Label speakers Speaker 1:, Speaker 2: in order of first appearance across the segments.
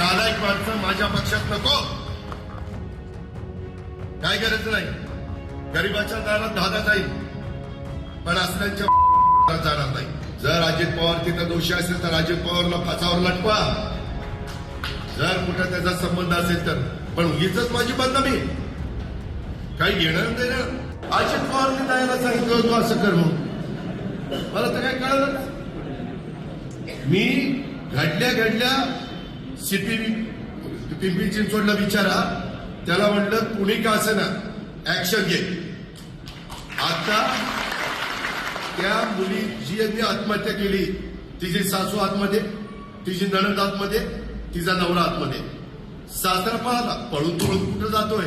Speaker 1: नालायक माणसं माझ्या पक्षात नको. काय गरज नाही. गरिबाच्या दारात धागा जाईल पण असल्यांच्या जाणार नाही. जर अजित पवार तिथं दोषी असेल तर अजित पवारला फासावर लटवा. जर कुठं त्याचा संबंध असेल तर. पण उगीच माझी बदनामी काही घेणं देणं. अजित पवारने द्यायला सांगितलं होतं असं कर म्हणून. मला तर काय कळलं. मी घडल्या पिंपरी चिंचवडला विचारा. त्याला म्हटलं कुणी का असे ना ऍक्शन घे. आता त्या मुली जी यांनी आत्महत्या केली तिची सासू आतमध्ये, तिची नणंद आतमध्ये, तिचा नवरा आतमध्ये. सासरा पाहला पळून कुठं जातोय.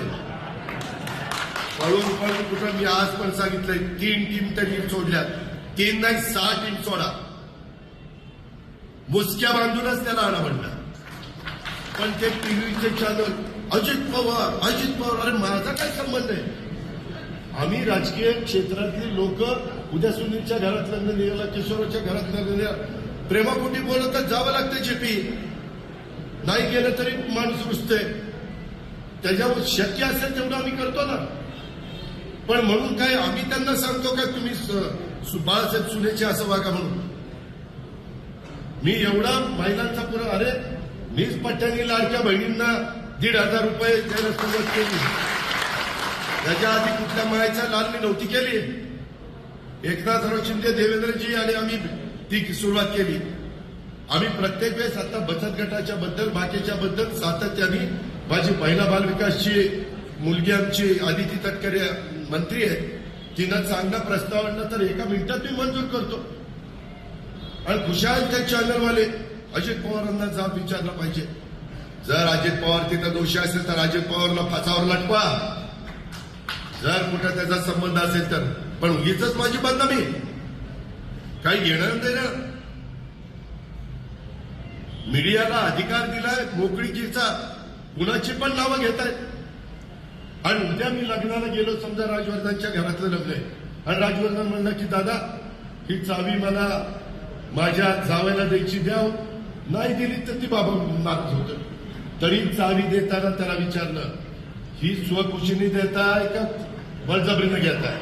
Speaker 1: पळून कुठं. मी आज पण सांगितलंय 3 टीम तरी सोडल्या. 3 नाही 6 टीम सोडा. मुसक्या बांधूनच त्याला आणा म्हणलं. पण ते टीव्हीचे चॅनल अजित पवार अरे माझा काय संबंध आहे. आम्ही राजकीय क्षेत्रातली लोक उद्या सुनीलच्या घरात लग्न निघाला, किशोराच्या घरात लग्न निघाला, प्रेमापोटी बोलतच जावं लागतं. जेपी नाही गेलं तरी माणूस रुसते. त्याच्यावर शक्य असेल तेवढं आम्ही करतो ना. पण म्हणून काय आम्ही त्यांना सांगतो का तुम्ही बाळासाहेब सुनेचे असं वागा म्हणून. मी एवढा महिलांचा पुरा अरे मीच पट्ट्याने लाडक्या बहिणींना 1,500 रुपये द्यायला सुरुवात केली. त्याच्या आधी कुठल्या मायाच्या लाल मी नव्हती केली. एकनाथराव शिंदे, देवेंद्रजी आणि आम्ही ती सुरुवात केली. आम्ही प्रत्येक वेळेस आता बचत गटाच्या बद्दल बाकीच्या बद्दल सातत्याने. माझी महिला बालविकासची मुलगी आमची आदिती तटकरे मंत्री आहे. तिनं चांगला प्रस्ताव आणला तर एका मिनिटात मी मंजूर करतो. आणि खुशाल त्या चॅनलवाले अजित पवारांना जाब विचारला पाहिजे. जर अजित पवार तिथं दोषी असेल तर अजित पवारला फासावर लटवा. जर कुठं त्याचा संबंध असेल तर. पण उगीच माझी बदनामी काही घेणं देणं. मीडियाला अधिकार दिलाय मोकळीकीचा. कुणाची पण नावं घेत आहेत. आणि उद्या मी लग्नाला गेलो समजा राजवर्धनच्या घरातलं लग्न आहे आणि राजवर्धन म्हणलं की दादा ही चावी मला माझ्या जावयाला द्यायची द्याव. नाही दिली तर ती बाबा नाराज होतं. तरी चावी देताना त्याला विचारलं ही स्वखुशीने देताय का बळजबरीनं घेताय.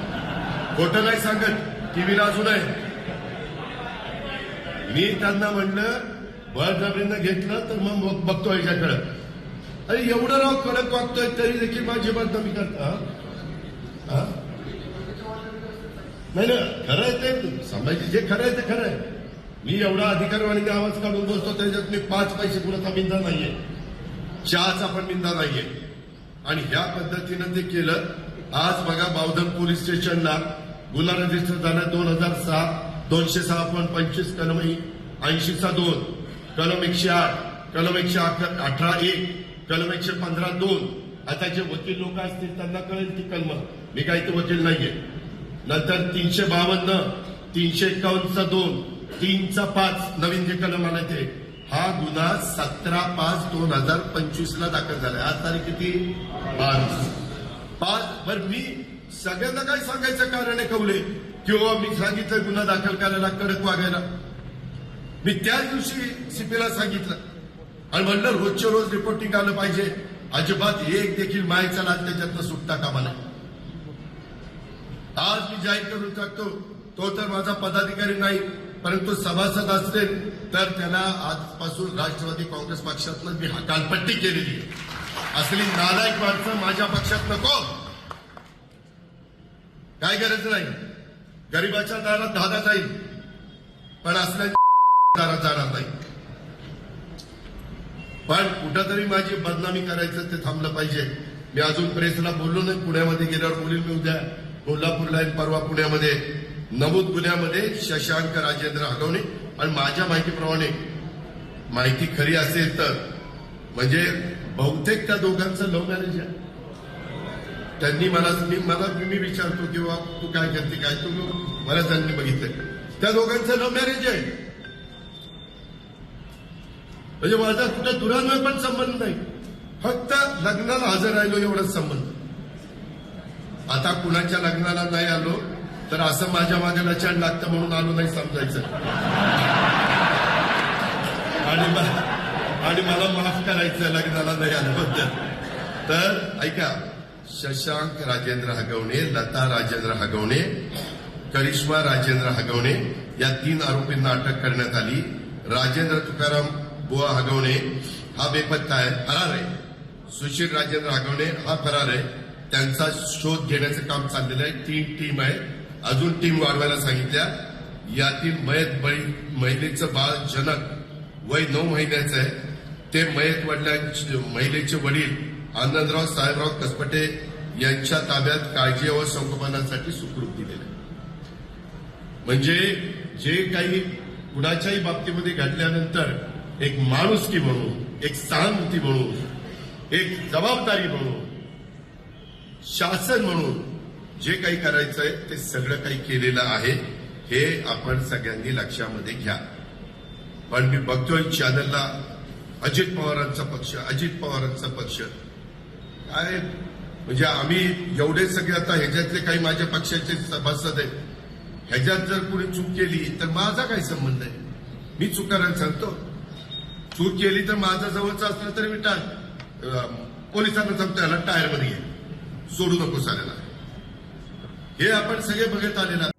Speaker 1: खोटं नाही सांगत. टीव्हीला अजून आहे. मी त्यांना म्हणलं बळजबरीनं घेतलं तर मग बघतो याच्याकडं. अरे एवढं राव कडक वागतोय तरी देखील माझी बदनामी करता. नाही ना खरं आहे ते समजायचे. जे खरं आहे ते खरं आहे. मी एवढा अधिकारवाणीने आवाज काढून बोलतो त्याच्यात मी 5 पैसे कुणाचा बिंदा नाहीये. चहाचा पण बिंदा नाहीये. आणि ह्या पद्धतीनं ते केलं. आज बघा बावधन पोलीस स्टेशनला गुन्हा रजिस्टर झाला 2006 206.25 कलम 80/2 कलम 108 कलम 118(1) कलम 115(2). आता जे वकील लोक असतील त्यांना कळेल ती कलम. मी काही ते वकील नाहीये. नंतर 352 351(2) 3(5) नवीन जे कलम आले ते. हा गुन्हा 17/5/2025 ला दाखल झालाय. आज तारीख किती 5. बरं मी सगळ्यांना काय सांगायचं कारण आहे कवले किंवा मी सांगितलं गुन्हा दाखल करायला कडक वागायला. मी त्याच दिवशी सीपीला सांगितलं आणि म्हणलं रोजच्या रोज रिपोर्टिंग आलं पाहिजे. अजिबात एक देखील मायचा लाच त्याच्यातनं सुटता कामा नये. आज मी जाहीर करून टाकतो तो तर माझा पदाधिकारी नाही परंतु सभासद असेल तर त्याला आजपासून राष्ट्रवादी काँग्रेस पक्षातनं मी हकालपट्टी केलेली आहे. असली नालायक माणसं माझ्या पक्षात नको. काय गरज नाही. गरिबाच्या दारात धागा जाईल पण असल्यांच्या दारात जाणार नाही. पण कुठंतरी माझी बदनामी करायचं ते थांबलं पाहिजे. मी अजून प्रेसला बोललो नाही. पुण्यामध्ये गेल्यावर बोलील मी उद्या. कोल्हापूरला परवा पुण्यामध्ये नमूद गुन्ह्यामध्ये शशांक राजेंद्र हलवणे. आणि माझ्या माहितीप्रमाणे माहिती खरी असेल तर म्हणजे बहुतेक त्या दोघांचं लव्ह मॅरेज आहे. त्यांनी मी विचारतो किंवा तू काय करते काय तू मला त्यांनी बघितलंय. त्या दोघांचं लव्ह मॅरेज आहे. म्हणजे माझा कुठं दुरान्वय पण संबंध नाही. फक्त लग्नाला हजर राहिलो एवढाच संबंध. आता कुणाच्या लग्नाला नाही आलो तर असं माझ्या मागे लचाण लागतं म्हणून आलो नाही समजायचं. आणि मला माफ करायचं लग्नाला नाही आल्याबद्दल. तर ऐका, शशांक राजेंद्र हगवणे, लता राजेंद्र हगवणे, करिश्मा राजेंद्र हगवणे या 3 आरोपींना अटक करण्यात आली. राजेंद्र तुकाराम बुवा हगवणे हा बेपत्ता आहे, फरार आहे. सुशील राजेंद्र हगवणे हा फरार आहे. त्यांचा शोध घेण्याचं काम चाललेलं आहे. 3 टीम आहे, अजून टीम वाढवायला सांगितल्या. यातील महिलेचं बाळ जनक वय 9 महिन्याचं आहे. ते मयत महिलेचे वडील आनंदराव साहेबराव कसपटे यांच्या ताब्यात काळजी व संगोपनासाठी सुखरूप दिलेले. म्हणजे जे काही कुणाच्याही बाबतीमध्ये घडल्यानंतर एक माणुसकी म्हणून, एक सहानुभूती म्हणून, एक जबाबदारी म्हणून, शासन म्हणून जे काही करायचंय ते सगळं काही केलेलं आहे. हे आपण सगळ्यांनी लक्षामध्ये घ्या. पण मी बघतोय चॅनलला अजित पवारांचा पक्ष काय म्हणजे आम्ही एवढे सगळे आता ह्याच्यातले काही माझ्या पक्षाचे सभासद आहेत. ह्याच्यात जर कोणी चूक केली तर माझा काय संबंध आहे? मी चुकारायला सांगतो. चूक केली तर माझा जवळचा असलं तरी मी पोलिसांना सांगतो याला टायरमध्ये घे, सोडू नको साल्याला. हे आपण सगळे बघत आलेला.